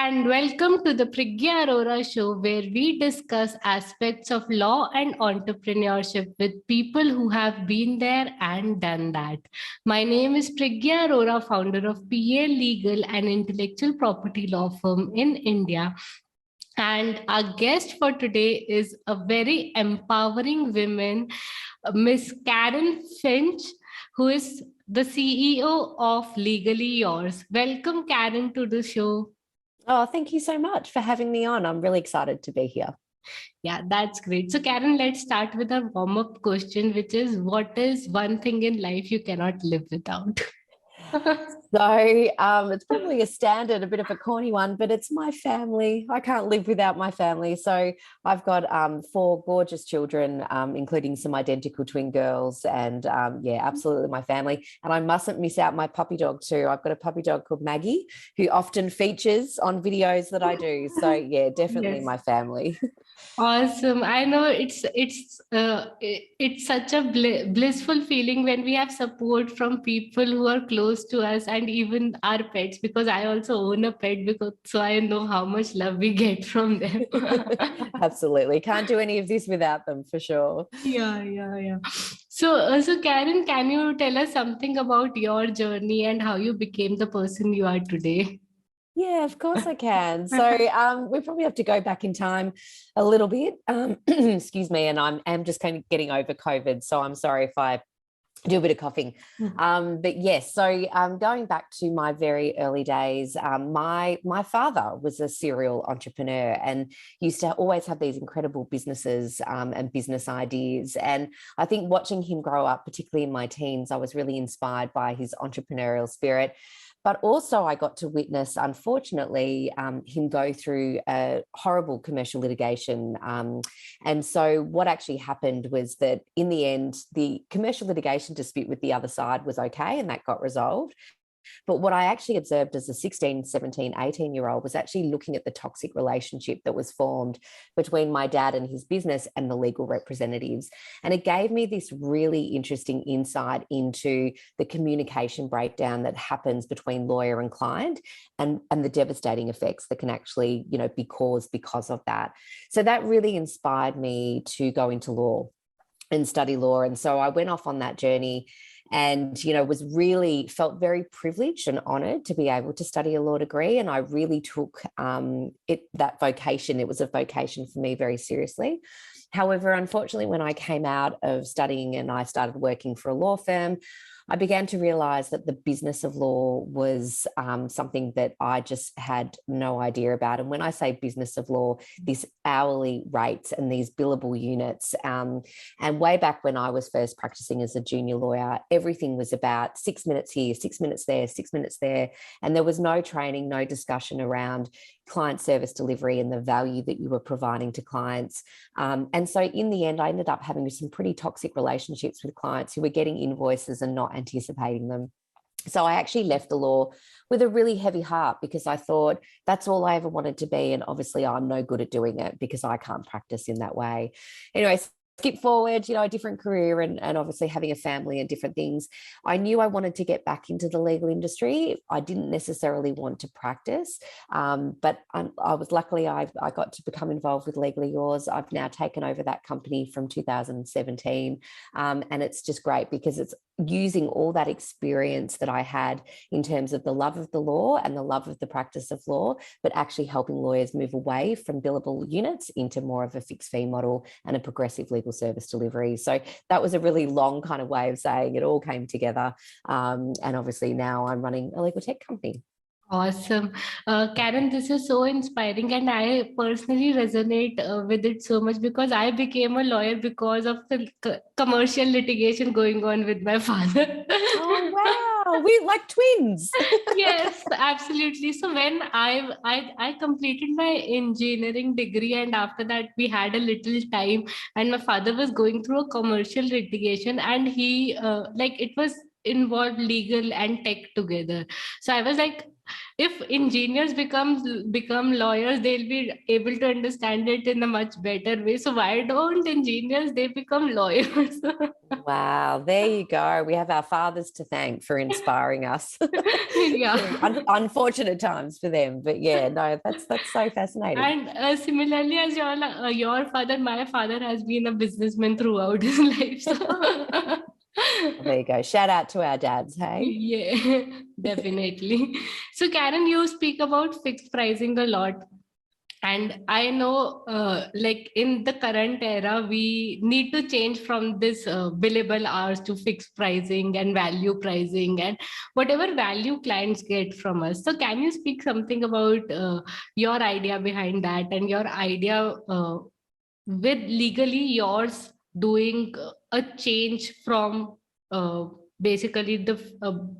and welcome to the Priggya Arora Show, where we discuss aspects of law and entrepreneurship with people who have been there and done that. My name is Priggya Arora, founder of PA Legal and Intellectual Property Law Firm in India. And our guest for today is a very empowering woman, Miss Karen Finch, who is the CEO of Legally Yours. Welcome, Karen, to the show. Oh, thank you so much for having me on. I'm really excited to be here. Yeah, that's great. So, Karen, let's start with a warm-up question, which is, what is one thing in life you cannot live without? So it's probably a standard, a bit of a corny one, but it's my family. I can't live without my family. So I've got 4 gorgeous children, including some identical twin girls, and yeah, absolutely my family. And I mustn't miss out my puppy dog too. I've got a puppy dog called Maggie, who often features on videos that I do. So yeah, definitely my family. Awesome. I know it's such a blissful feeling when we have support from people who are close to us and even our pets, because I also own a pet, so I know how much love we get from them. Absolutely. Can't do any of this without them, for sure. Yeah. So Karen, can you tell us something about your journey and how you became the person you are today? Yeah, of course I can. So we probably have to go back in time a little bit. Excuse me, and I'm just kind of getting over COVID, so I'm sorry if I do a bit of coughing. But yes, so going back to my very early days, my father was a serial entrepreneur and used to always have these incredible businesses and business ideas. And I think watching him grow up, particularly in my teens, I was really inspired by his entrepreneurial spirit. But also I got to witness, unfortunately, him go through a horrible commercial litigation. And so what actually happened was that in the end, the commercial litigation dispute with the other side was okay, and that got resolved. But what I actually observed as a 16, 17, 18-year-old was actually looking at the toxic relationship that was formed between my dad and his business and the legal representatives. And it gave me this really interesting insight into the communication breakdown that happens between lawyer and client, and the devastating effects that can actually, be caused because of that. So that really inspired me to go into law and study law. And so I went off on that journey and, felt very privileged and honored to be able to study a law degree. And I really took that vocation. It was a vocation for me very seriously. However, unfortunately, when I came out of studying and I started working for a law firm, I began to realize that the business of law was something that I just had no idea about. And when I say business of law, these hourly rates and these billable units. And way back when I was first practicing as a junior lawyer, everything was about 6 minutes here, 6 minutes there, 6 minutes there. And there was no training, no discussion around client service delivery and the value that you were providing to clients. And so in the end, I ended up having some pretty toxic relationships with clients who were getting invoices and not anticipating them. So I actually left the law with a really heavy heart because I thought that's all I ever wanted to be. And obviously I'm no good at doing it because I can't practice in that way. Anyway, skip forward, a different career and obviously having a family and different things. I knew I wanted to get back into the legal industry. I didn't necessarily want to practice, but I was luckily I got to become involved with Legally Yours. I've now taken over that company from 2017, and it's just great because it's using all that experience that I had in terms of the love of the law and the love of the practice of law, but actually helping lawyers move away from billable units into more of a fixed fee model and a progressive legal service delivery. So that was a really long kind of way of saying it all came together. And obviously now I'm running a legal tech company. Awesome. Karen, this is so inspiring, and I personally resonate with it so much because I became a lawyer because of the commercial litigation going on with my father. Oh, wow. We're like twins. Yes, absolutely. So when I completed my engineering degree, and after that we had a little time, and my father was going through a commercial litigation, and he it was involved legal and tech together. So I was like, if engineers become lawyers, they'll be able to understand it in a much better way. So why don't engineers, they become lawyers? Wow, there you go. We have our fathers to thank for inspiring us Yeah. through unfortunate times for them. But yeah, no, that's so fascinating. And similarly, as your father, my father has been a businessman throughout his life. So Well, there you go. Shout out to our dads, hey? yeah, definitely. So Karen, you speak about fixed pricing a lot. And I know, like in the current era, we need to change from this billable hours to fixed pricing and value pricing and whatever value clients get from us. So, can you speak something about your idea behind that and your idea with legally yours doing a change from uh, basically the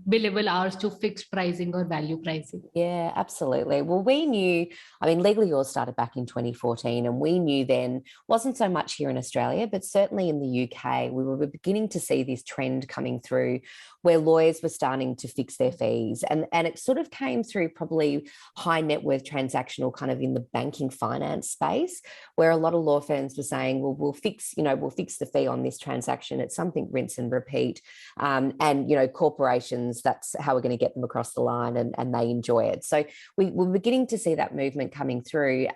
billable hours to fixed pricing or value pricing? Yeah, absolutely. Well, we knew, I mean, Legally Yours started back in 2014, and we knew then, wasn't so much here in Australia, but certainly in the UK, we were beginning to see this trend coming through where lawyers were starting to fix their fees. And it sort of came through probably high net worth transactional kind of in the banking finance space, where a lot of law firms were saying, well, we'll fix the fee on this transaction. It's something rinse and repeat. And, corporations, that's how we're going to get them across the line, and they enjoy it. So we're beginning to see that movement coming through.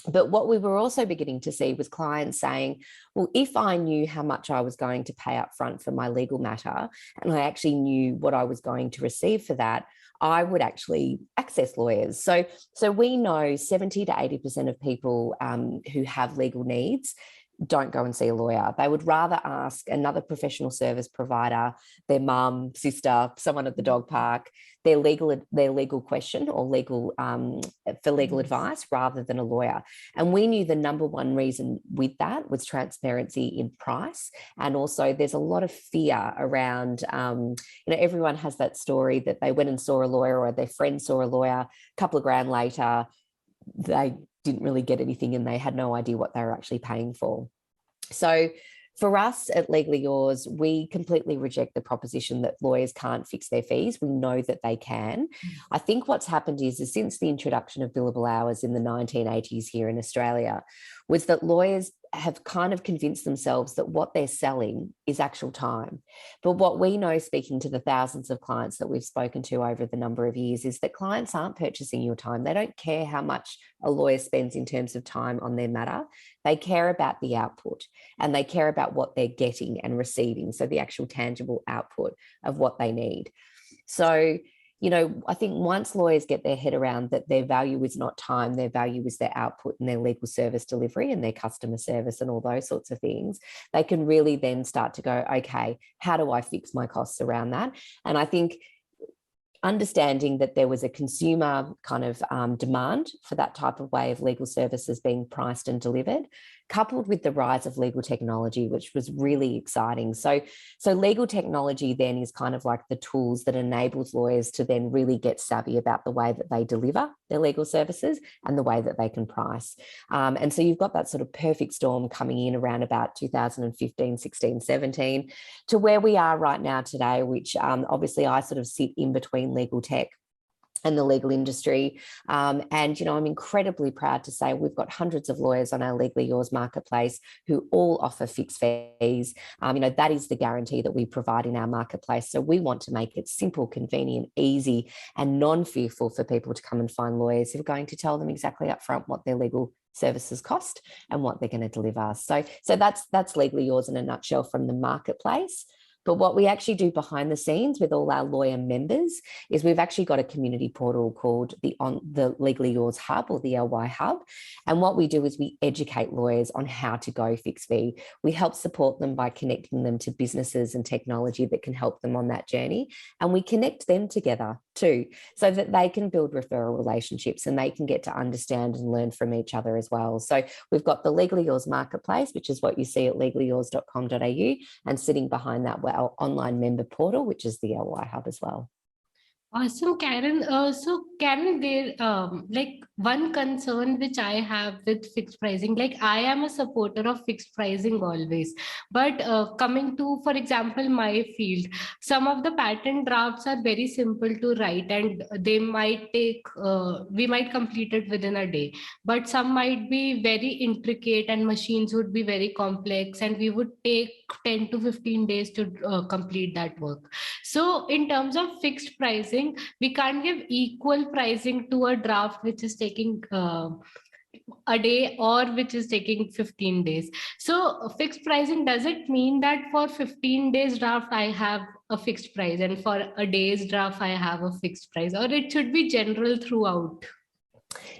But what we were also beginning to see was clients saying, well, if I knew how much I was going to pay up front for my legal matter, and I actually knew what I was going to receive for that, I would actually access lawyers. So we know 70 to 80% of people who have legal needs don't go and see a lawyer. They would rather ask another professional service provider, their mum, sister, someone at the dog park, their legal question or for legal advice rather than a lawyer. And we knew the number one reason with that was transparency in price. And also there's a lot of fear around, everyone has that story that they went and saw a lawyer or their friend saw a lawyer, a couple of grand later, they didn't really get anything and they had no idea what they were actually paying for. So for us at Legally Yours, we completely reject the proposition that lawyers can't fix their fees. We know that they can. I think what's happened is since the introduction of billable hours in the 1980s here in Australia, was that lawyers have kind of convinced themselves that what they're selling is actual time. But what we know, speaking to the thousands of clients that we've spoken to over the number of years, is that clients aren't purchasing your time. They don't care how much a lawyer spends in terms of time on their matter. They care about the output, and they care about what they're getting and receiving. So the actual tangible output of what they need. So I think once lawyers get their head around that their value is not time, their value is their output and their legal service delivery and their customer service and all those sorts of things, they can really then start to go, okay, how do I fix my costs around that? And I think understanding that there was a consumer kind of demand for that type of way of legal services being priced and delivered, coupled with the rise of legal technology, which was really exciting. So legal technology then is kind of like the tools that enables lawyers to then really get savvy about the way that they deliver their legal services and the way that they can price. And so you've got that sort of perfect storm coming in around about 2015, 16, 17 to where we are right now today, which obviously I sort of sit in between legal tech and the legal industry. And, I'm incredibly proud to say we've got hundreds of lawyers on our Legally Yours marketplace who all offer fixed fees. That is the guarantee that we provide in our marketplace. So we want to make it simple, convenient, easy, and non-fearful for people to come and find lawyers who are going to tell them exactly upfront what their legal services cost and what they're going to deliver. So that's Legally Yours in a nutshell from the marketplace. But what we actually do behind the scenes with all our lawyer members is we've actually got a community portal called the Legally Yours Hub, or the LY Hub. And what we do is we educate lawyers on how to go fixed fee. We help support them by connecting them to businesses and technology that can help them on that journey. And we connect them together too, so that they can build referral relationships and they can get to understand and learn from each other as well. So we've got the Legally Yours marketplace, which is what you see at legallyyours.com.au, and sitting behind that, our online member portal, which is the LY Hub as well. Awesome, Karen. So, Karen, there, like one concern which I have with fixed pricing, like I am a supporter of fixed pricing always, but coming to, for example, my field, some of the patent drafts are very simple to write, and they might take, we might complete it within a day, but some might be very intricate, and machines would be very complex, and we would take 10 to 15 days to complete that work. So, in terms of fixed pricing, we can't give equal pricing to a draft which is taking a day or which is taking 15 days. So, fixed pricing, does it mean that for 15 days draft, I have a fixed price, and for a day's draft, I have a fixed price, or it should be general throughout?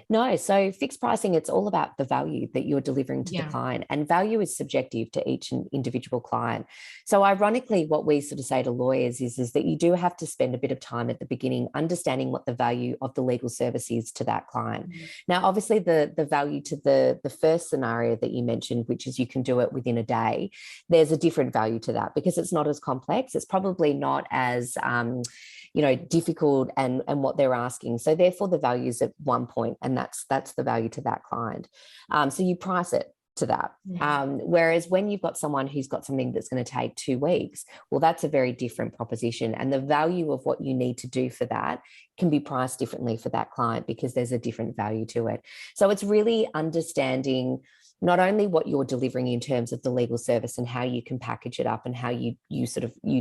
No, so fixed pricing, it's all about the value that you're delivering to the Yeah. client, and value is subjective to each individual client. So ironically, what we sort of say to lawyers is that you do have to spend a bit of time at the beginning understanding what the value of the legal service is to that client. Mm-hmm. Now, obviously the value to the first scenario that you mentioned, which is you can do it within a day, there's a different value to that because it's not as complex. It's probably not as difficult and what they're asking. So therefore the value is at one point, and that's the value to that client. So you price it to that. Whereas when you've got someone who's got something that's going to take 2 weeks, well, that's a very different proposition. And the value of what you need to do for that can be priced differently for that client because there's a different value to it. So it's really understanding not only what you're delivering in terms of the legal service and how you can package it up and how you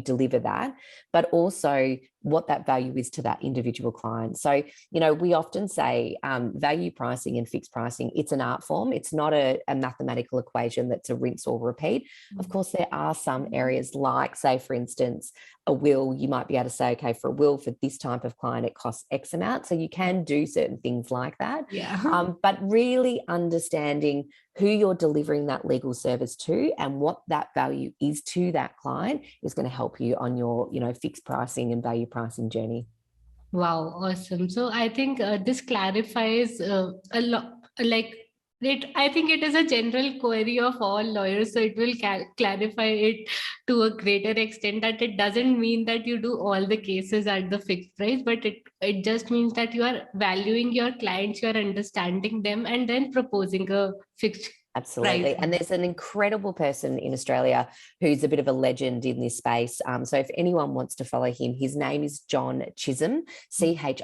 deliver that, but also what that value is to that individual client. So, we often say value pricing and fixed pricing, it's an art form. It's not a mathematical equation that's a rinse or repeat. Of course, there are some areas like, say, for instance, a will, you might be able to say, okay, for a will for this type of client, it costs X amount. So you can do certain things like that. Yeah. But really understanding who you're delivering that legal service to and what that value is to that client is going to help you on your, fixed pricing and value pricing journey. Wow, awesome. So I think this clarifies a lot, like it, I think it is a general query of all lawyers. So it will clarify it to a greater extent, that it doesn't mean that you do all the cases at the fixed price, but it just means that you are valuing your clients, you are understanding them, and then proposing a fixed Absolutely. price. And there's an incredible person in Australia who's a bit of a legend in this space. So if anyone wants to follow him, his name is John Chisholm, Chisholm.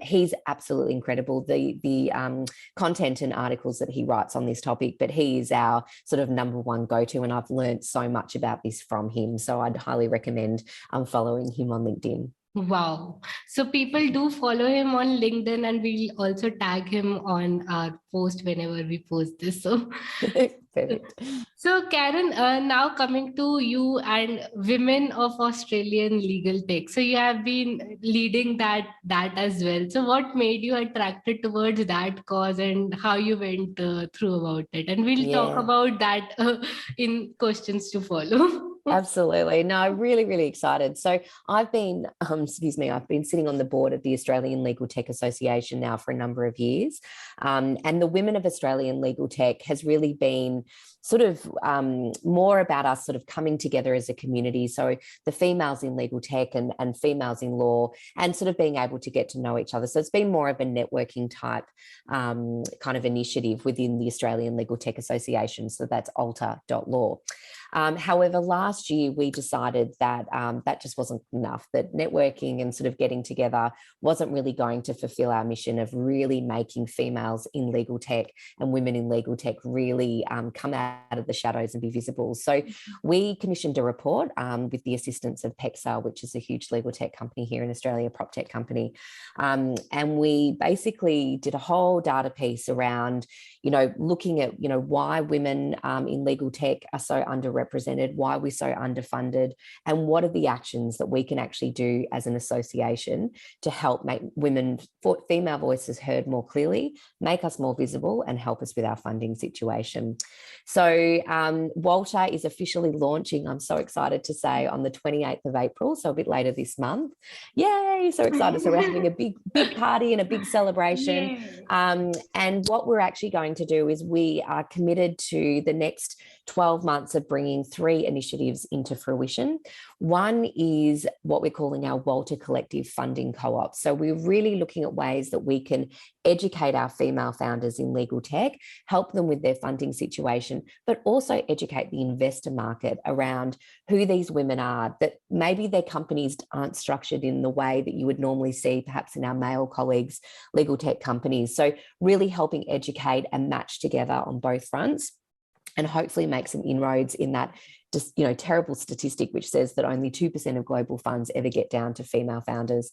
He's absolutely incredible. The content and articles that he writes on this topic, but he is our sort of number one go-to, and I've learned so much about this from him. So I'd highly recommend following him on LinkedIn. Wow. So people do follow him on LinkedIn, and we'll also tag him on our post whenever we post this. So, Perfect. so Karen, now coming to you and women of Australian legal tech. So you have been leading that as well. So what made you attracted towards that cause, and how you went through about it? And we'll talk Yeah. about that in questions to follow. Absolutely. No, I'm really, really excited. So I've been, I've been sitting on the board of the Australian Legal Tech Association now for a number of years. And the Women of Australian Legal Tech has really been sort of more about us sort of coming together as a community. So the females in legal tech and females in law, and sort of being able to get to know each other. So it's been more of a networking type kind of initiative within the Australian Legal Tech Association. So that's alta.law. However, last year we decided that that just wasn't enough, that networking and sort of getting together wasn't really going to fulfill our mission of really making females in legal tech and women in legal tech really come out of the shadows and be visible. So we commissioned a report with the assistance of PEXA, which is a huge legal tech company here in Australia, prop tech company. And we basically did a whole data piece around, looking at, why women in legal tech are so underrepresented, why we're so underfunded, and what are the actions that we can actually do as an association to help make women, female voices heard more clearly, make us more visible, and help us with our funding situation. So WALTA is officially launching, I'm so excited to say, on the 28th of April, so a bit later this month. Yay, so excited. So we're having a big party and a big celebration. And what we're actually going to do is we are committed to the next 12 months of bringing 3 initiatives into fruition. One is what we're calling our WALTA Collective Funding Co-op. So we're really looking at ways that we can educate our female founders in legal tech, help them with their funding situation, but also educate the investor market around who these women are, that maybe their companies aren't structured in the way that you would normally see perhaps in our male colleagues' legal tech companies. So really helping educate and match together on both fronts, and hopefully make some inroads in that just, terrible statistic which says that only 2% of global funds ever get down to female founders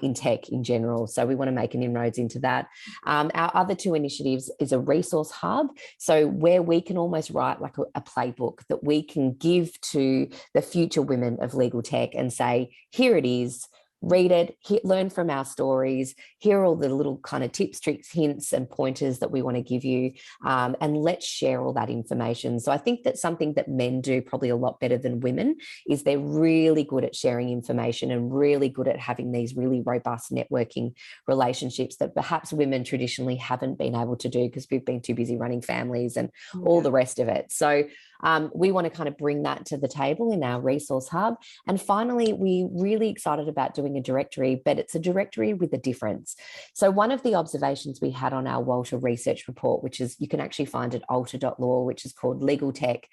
in tech in general. So we want to make an inroads into that. Our other 2 initiatives is a resource hub. So where we can almost write like a playbook that we can give to the future women of legal tech and say, here it is. Read it, learn from our stories, here are all the little kind of tips, tricks, hints and pointers that we want to give you, and let's share all that information. So I think that's something that men do probably a lot better than women, is they're really good at sharing information and really good at having these really robust networking relationships that perhaps women traditionally haven't been able to do because we've been too busy running families and all the rest of it. So we want to kind of bring that to the table in our resource hub. And finally, we're really excited about doing a directory, but it's a directory with a difference. So one of the observations we had on our WALTA research report, which is you can actually find at alta.law, which is called Legal Tech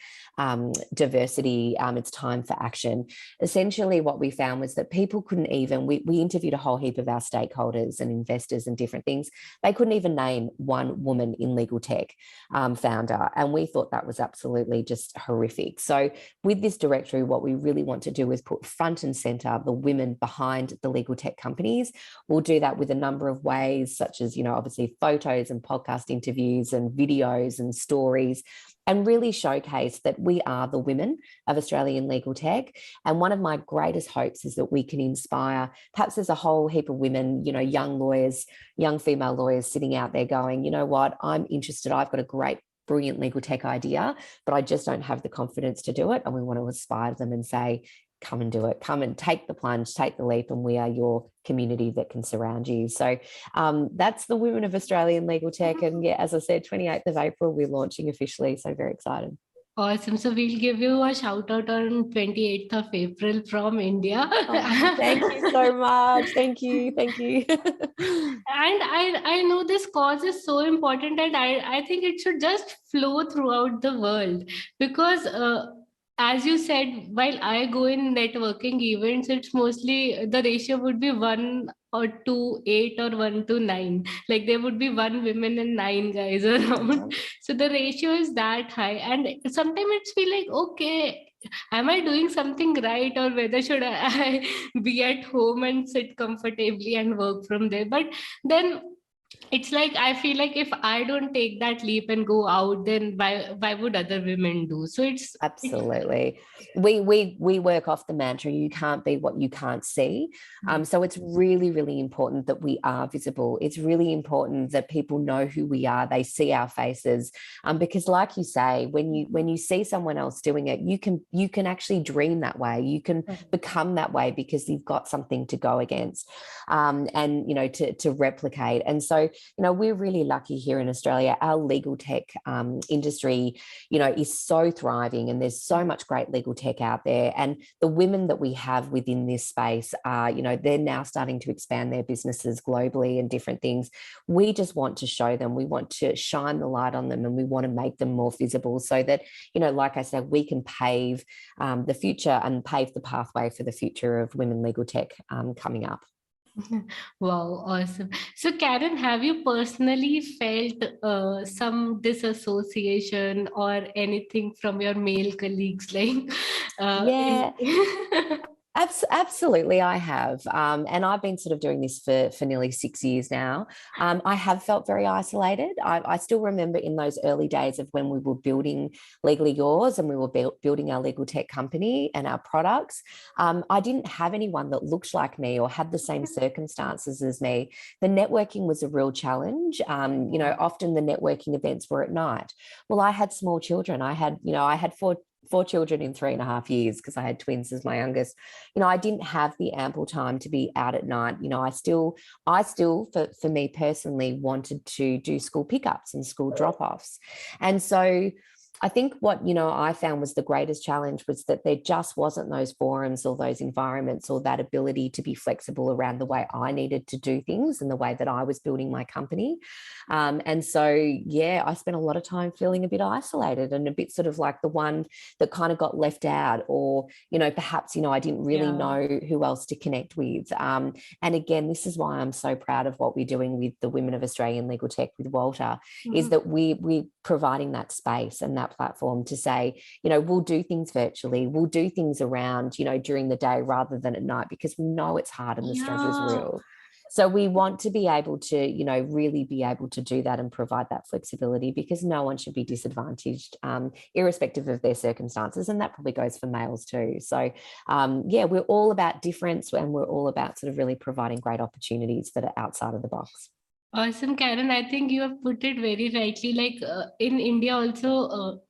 Diversity, It's Time for Action. Essentially what we found was that people couldn't even, we interviewed a whole heap of our stakeholders and investors and different things. They couldn't even name one woman in legal tech founder. And we thought that was absolutely just horrific. So with this directory, what we really want to do is put front and center the women behind the legal tech companies. We'll do that with a number of ways, such as, obviously photos and podcast interviews and videos and stories, and really showcase that we are the women of Australian legal tech. And one of my greatest hopes is that we can inspire, perhaps there's a whole heap of women, young lawyers, young female lawyers sitting out there going, you know what, I'm interested, I've got a great brilliant legal tech idea, but I just don't have the confidence to do it. And we want to inspire them and say, come and do it, come and take the plunge, take the leap, and we are your community that can surround you. So that's the Women of Australian Legal Tech. And yeah, as I said, 28th of April, we're launching officially. So very excited. Awesome. So we'll give you a shout out on 28th of April from India. Oh, thank you so much. Thank you. Thank you. And I know this cause is so important, and I think it should just flow throughout the world, because as you said, while I go in networking events, it's mostly the ratio would be 1:8 or 1:9. Like there would be 1 woman and 9 guys around. So the ratio is that high. And sometimes it's feel like, okay, am I doing something right, or whether should I be at home and sit comfortably and work from there? But then it's like, I feel like if I don't take that leap and go out, then why would other women do? So it's absolutely. We work off the mantra, you can't be what you can't see. So it's really, really important that we are visible. It's really important that people know who we are. They see our faces, because like you say, when you see someone else doing it, you can actually dream that way. You can become that way because you've got something to go against, and to replicate. And so we're really lucky here in Australia. Our legal tech industry, is so thriving, and there's so much great legal tech out there. And the women that we have within this space are, they're now starting to expand their businesses globally and different things. We just want to show them, we want to shine the light on them, and we want to make them more visible so that, like I said, we can pave the future and pave the pathway for the future of women legal tech coming up. Wow, awesome. So Karen, have you personally felt some disassociation or anything from your male colleagues? Like, yeah. Absolutely, I have. And I've been sort of doing this for nearly 6 years now. I have felt very isolated. I still remember in those early days of when we were building Legally Yours and we were building our legal tech company and our products. I didn't have anyone that looked like me or had the same circumstances as me. The networking was a real challenge. Often the networking events were at night. Well, I had small children. I had four children in 3.5 years because I had twins as my youngest. I didn't have the ample time to be out at night. I still for me personally wanted to do school pickups and school drop-offs. And so I think what, I found was the greatest challenge was that there just wasn't those forums or those environments or that ability to be flexible around the way I needed to do things and the way that I was building my company. And so, yeah, I spent a lot of time feeling a bit isolated and a bit sort of like the one that kind of got left out, or, perhaps, I didn't really know who else to connect with. And again, this is why I'm so proud of what we're doing with the Women of Australian Legal Tech with WALTA, is that we're providing that space and that platform to say, we'll do things virtually, we'll do things around, during the day rather than at night, because we know it's hard and the struggle is real. So we want to be able to, really be able to do that and provide that flexibility, because no one should be disadvantaged, irrespective of their circumstances. And that probably goes for males too. So, we're all about difference, and we're all about sort of really providing great opportunities that are outside of the box. Awesome, Karen. I think you have put it very rightly. Like in India also,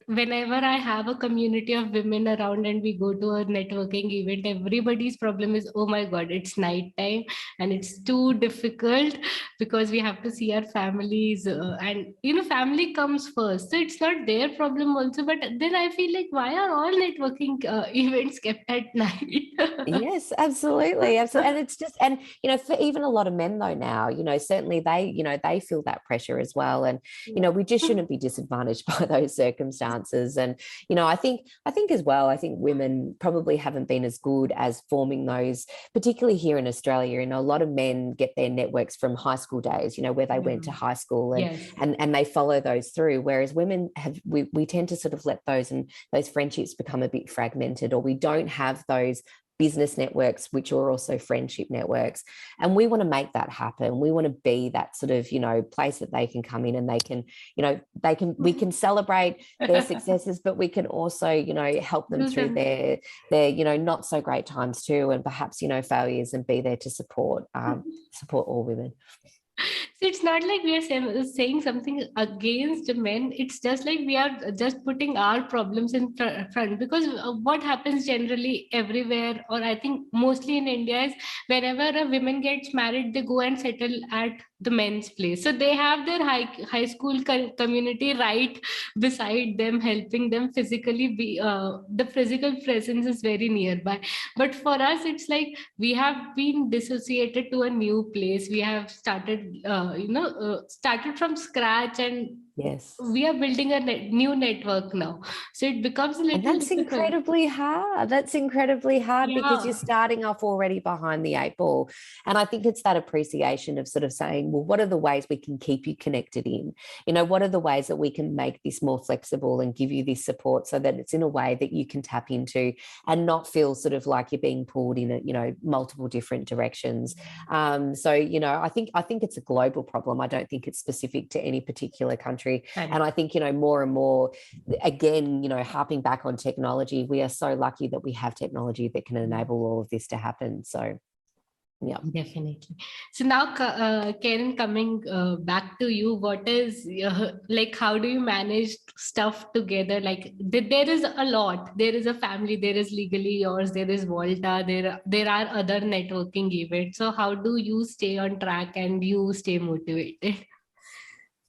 whenever I have a community of women around and we go to a networking event, everybody's problem is, oh my God, it's nighttime and it's too difficult because we have to see our families, and family comes first. So it's not their problem also. But then I feel like, why are all networking events kept at night? Yes, absolutely. Absolutely. And it's just, and, for even a lot of men though now, certainly they feel that pressure as well. And, we just shouldn't be disadvantaged by those circumstances. And, I think as well, I think women probably haven't been as good as forming those, particularly here in Australia. A lot of men get their networks from high school days, where they went to high school and they follow those through. Whereas women we tend to sort of let those friendships become a bit fragmented, or we don't have those business networks, which are also friendship networks. And we want to make that happen. We want to be that sort of, place that they can come in and we can celebrate their successes, but we can also, help them through their not so great times too. And perhaps, failures, and be there to support all women. So it's not like we are saying something against men. It's just like we are just putting our problems in front, because what happens generally everywhere, or I think mostly in India, is whenever a woman gets married, they go and settle at the men's place. So they have their high school community right beside them, helping them physically. The physical presence is very nearby. But for us, it's like we have been dissociated to a new place. We have started started from scratch, and yes, we are building a new network now. So it becomes a little and that's difficult. incredibly hard. That's incredibly hard because you're starting off already behind the 8 ball. And I think it's that appreciation of sort of saying, well, what are the ways we can keep you connected in? What are the ways that we can make this more flexible and give you this support so that it's in a way that you can tap into and not feel sort of like you're being pulled in multiple different directions. So, I think it's a global problem. I don't think it's specific to any particular country. And I think, more and more, again, harping back on technology, we are so lucky that we have technology that can enable all of this to happen. So, yeah, definitely. So now, Karen, coming back to you, what is like, how do you manage stuff together? Like there is a lot. There is a family. There is Legally Yours. There is WALTA. There are other networking events. So how do you stay on track and you stay motivated?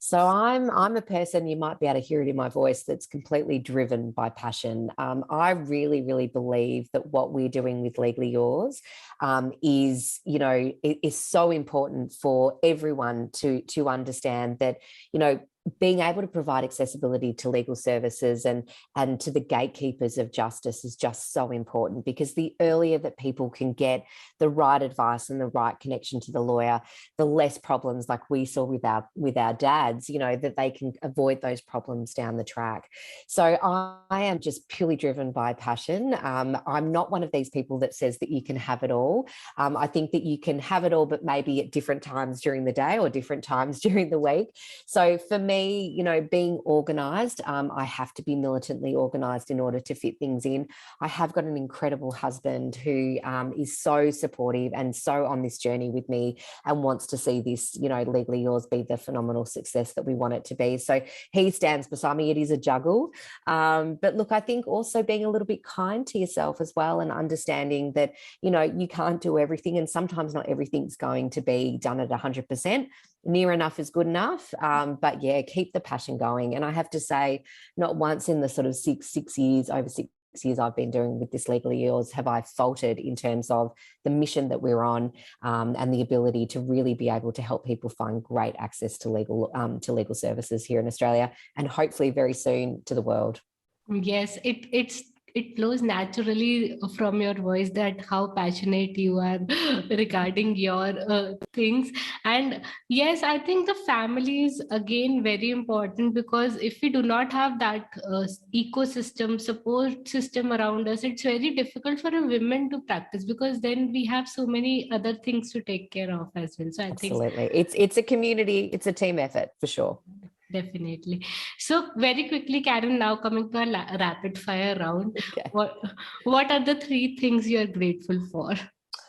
So I'm a person, you might be able to hear it in my voice, that's completely driven by passion. I really, really believe that what we're doing with Legally Yours is so important for everyone to understand that, being able to provide accessibility to legal services and to the gatekeepers of justice is just so important, because the earlier that people can get the right advice and the right connection to the lawyer, the less problems like we saw with our dads, that they can avoid those problems down the track. So I am just purely driven by passion. I'm not one of these people that says that you can have it all. I think that you can have it all, but maybe at different times during the day or different times during the week. So for me, being organised, I have to be militantly organised in order to fit things in. I have got an incredible husband who is so supportive and so on this journey with me and wants to see this, Legally Yours be the phenomenal success that we want it to be. So he stands beside me. It is a juggle. But look, I think also being a little bit kind to yourself as well, and understanding that, you can't do everything, and sometimes not everything's going to be done at 100%. near enough is good enough. But yeah, keep the passion going. And I have to say, not once in the sort of over 6 years I've been doing with this Legally Yours have I faltered in terms of the mission that we're on, and the ability to really be able to help people find great access to legal services here in Australia, and hopefully very soon to the world. Yes, it flows naturally from your voice that how passionate you are regarding your things. And yes, I think the family is again very important, because if we do not have that ecosystem, support system around us, it's very difficult for a woman to practice, because then we have so many other things to take care of as well. So I Absolutely. It's a community, it's a team effort for sure. Definitely. So very quickly, Karen, now coming to a rapid fire round. Okay. What are the 3 things you're grateful for?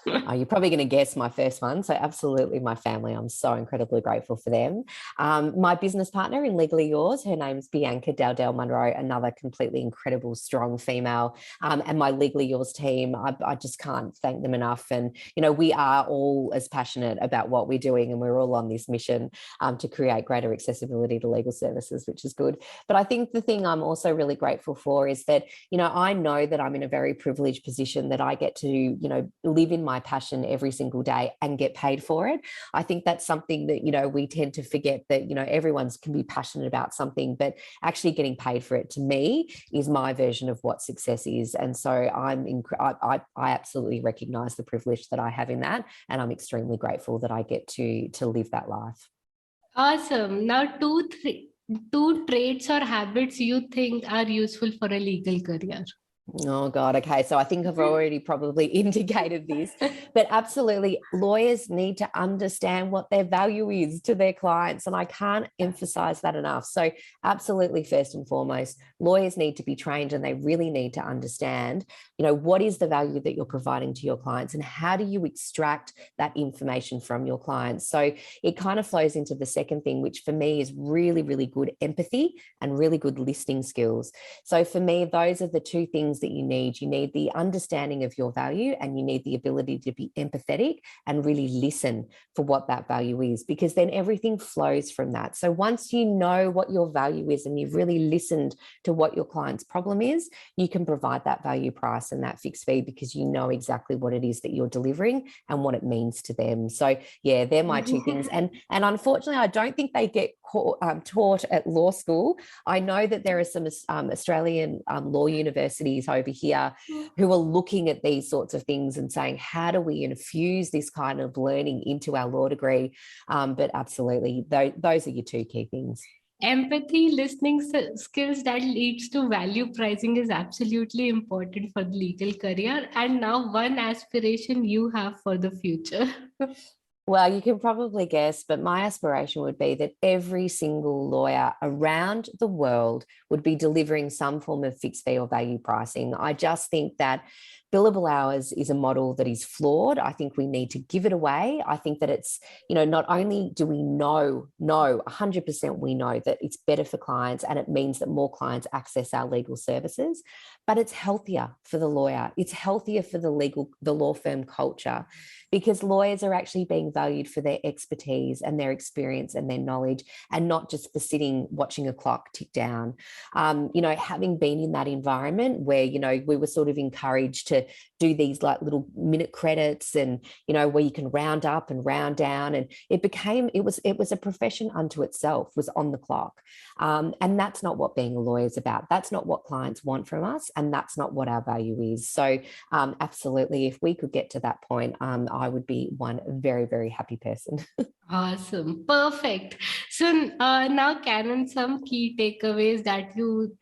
You're probably going to guess my first one. So absolutely my family. I'm so incredibly grateful for them. My business partner in Legally Yours, her name's Bianca Dowdell Munro, another completely incredible, strong female. And my Legally Yours team, I just can't thank them enough. And, we are all as passionate about what we're doing, and we're all on this mission to create greater accessibility to legal services, which is good. But I think the thing I'm also really grateful for is that, I know that I'm in a very privileged position, that I get to, live in my passion every single day and get paid for it. I think that's something that, we tend to forget, that, everyone can be passionate about something, but actually getting paid for it, to me, is my version of what success is. And so I absolutely recognize the privilege that I have in that. And I'm extremely grateful that I get to live that life. Awesome. Now, two traits or habits you think are useful for a legal career. Oh God. Okay. So I think I've already probably indicated this, but absolutely, lawyers need to understand what their value is to their clients. And I can't emphasize that enough. So absolutely, first and foremost, lawyers need to be trained, and they really need to understand, what is the value that you're providing to your clients, and how do you extract that information from your clients? So it kind of flows into the second thing, which for me is really, really good empathy and really good listening skills. So for me, those are the 2 things that you need. You need the understanding of your value, and you need the ability to be empathetic and really listen for what that value is, because then everything flows from that. So once you know what your value is, and you've really listened to what your client's problem is, you can provide that value price and that fixed fee, because you know exactly what it is that you're delivering and what it means to them. So yeah, they're my 2 things. And unfortunately, I don't think they get taught at law school. I know that there are some Australian law universities over here who are looking at these sorts of things and saying, how do we infuse this kind of learning into our law degree? But absolutely, those are your 2 key things. Empathy, listening skills that leads to value pricing is absolutely important for the legal career. And now, one aspiration you have for the future. Well, you can probably guess, but my aspiration would be that every single lawyer around the world would be delivering some form of fixed fee or value pricing. I just think that billable hours is a model that is flawed. I think we need to give it away. I think that it's, not only do we know 100% we know that it's better for clients, and it means that more clients access our legal services, but it's healthier for the lawyer. It's healthier for the law firm culture, because lawyers are actually being valued for their expertise and their experience and their knowledge, and not just for sitting watching a clock tick down. Having been in that environment where, we were sort of encouraged to do these like little minute credits, and, where you can round up and round down, and it was a profession unto itself, was on the clock. And that's not what being a lawyer is about. That's not what clients want from us, and that's not what our value is. So absolutely, if we could get to that point, I would be one very, very happy person. Awesome. Perfect. So now, Karen, some key takeaways that you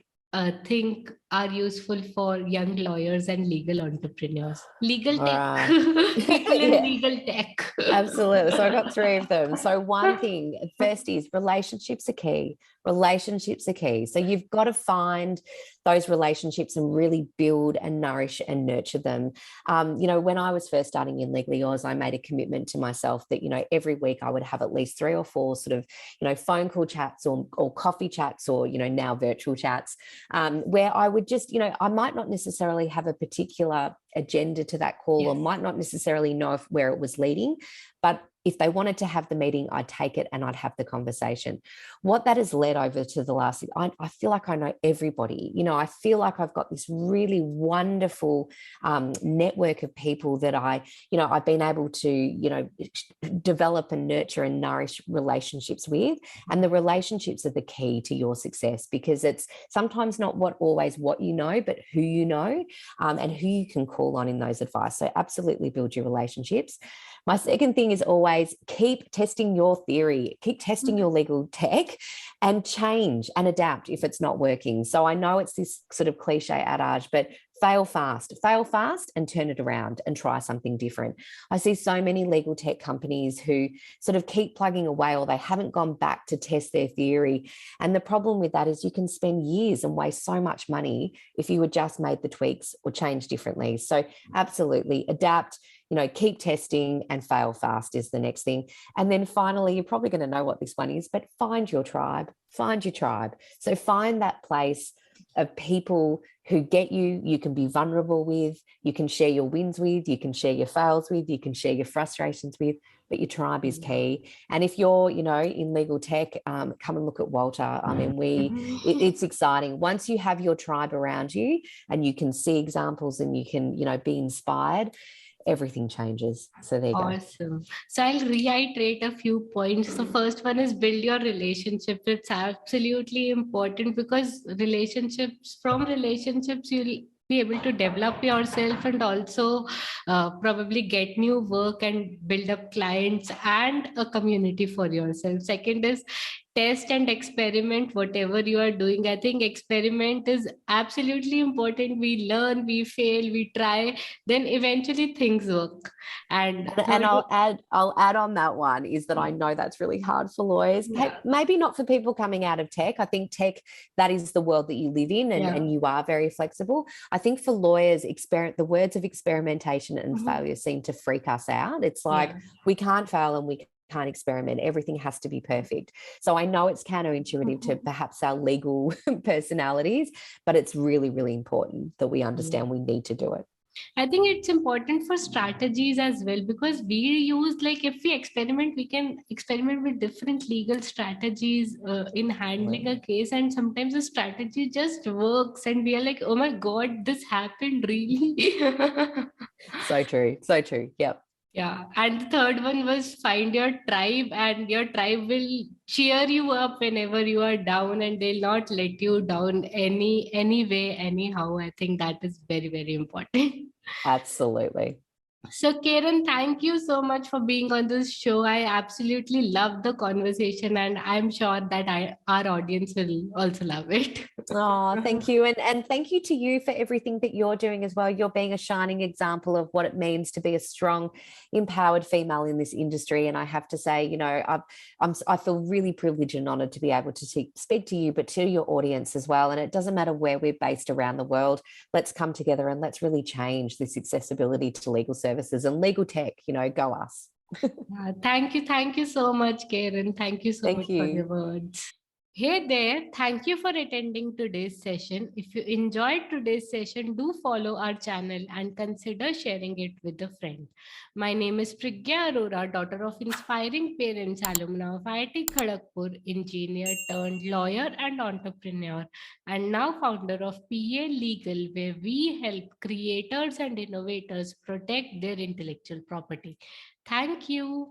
think are useful for young lawyers and legal entrepreneurs. Legal tech. People in legal tech. Absolutely. So I got 3 of them. So one thing, first is relationships are key. Relationships are key. So you've got to find those relationships and really build and nourish and nurture them. When I was first starting in Legally Yours, I made a commitment to myself that, every week I would have at least 3 or 4 sort of, phone call chats or coffee chats, or, now virtual chats, where I would just, I might not necessarily have a particular agenda to that call, or might not necessarily know where it was leading, but if they wanted to have the meeting, I'd take it and I'd have the conversation. What that has led over to the last, I feel like I know everybody. I feel like I've got this really wonderful network of people that I've been able to, develop and nurture and nourish relationships with. And the relationships are the key to your success, because it's sometimes not always what you know, but who you know, and who you can call on in those advice. So absolutely build your relationships. My second thing is always keep testing your theory, keep testing your legal tech, and change and adapt if it's not working. So I know it's this sort of cliche adage, but fail fast and turn it around and try something different. I see so many legal tech companies who sort of keep plugging away, or they haven't gone back to test their theory. And the problem with that is you can spend years and waste so much money if you had just made the tweaks or changed differently. So absolutely adapt, keep testing, and fail fast is the next thing. And then finally, you're probably going to know what this one is, but find your tribe. So find that place of people who get you, you can be vulnerable with, you can share your wins with, you can share your fails with, you can share your frustrations with, but your tribe is key. And if you're, in legal tech, come and look at WALTA. I mean, it's exciting. Once you have your tribe around you and you can see examples and you can, be inspired, everything changes. So there you go. Awesome. So I'll reiterate a few points. The first one is build your relationship. It's absolutely important, because from relationships, you'll be able to develop yourself and also probably get new work and build up clients and a community for yourself. Second is test and experiment whatever you are doing. I think experiment is absolutely important. We learn, we fail, we try, then eventually things work. And I'll add on that one is that I know that's really hard for lawyers. Yeah. Maybe not for people coming out of tech. I think tech, that is the world that you live in, and you are very flexible. I think for lawyers, the words of experimentation and failure seem to freak us out. It's like we can't fail and we can't experiment. Everything has to be perfect. So I know it's counterintuitive to perhaps our legal personalities, but it's really, really important that we understand we need to do it. I think it's important for strategies as well, because we use, if we experiment, we can experiment with different legal strategies in handling a case. And sometimes the strategy just works and we are like, oh my God, this happened really. So true. Yep. Yeah. And the third one was find your tribe, and your tribe will cheer you up whenever you are down, and they'll not let you down any way, anyhow. I think that is very, very important. Absolutely. So, Karen, thank you so much for being on this show. I absolutely love the conversation, and I'm sure that our audience will also love it. Oh, thank you. And thank you to you for everything that you're doing as well. You're being a shining example of what it means to be a strong, empowered female in this industry. And I have to say, I feel really privileged and honored to be able to speak to you, but to your audience as well. And it doesn't matter where we're based around the world. Let's come together and let's really change this accessibility to legal services and legal tech. Go us. Thank you so much, Karen. Thank you so much for your words. Hey there, thank you for attending today's session. If you enjoyed today's session, do follow our channel and consider sharing it with a friend. My name is Priggya Arora, daughter of inspiring parents, alumna of IIT Kharagpur, engineer turned lawyer and entrepreneur, and now founder of PA Legal, where we help creators and innovators protect their intellectual property. Thank you.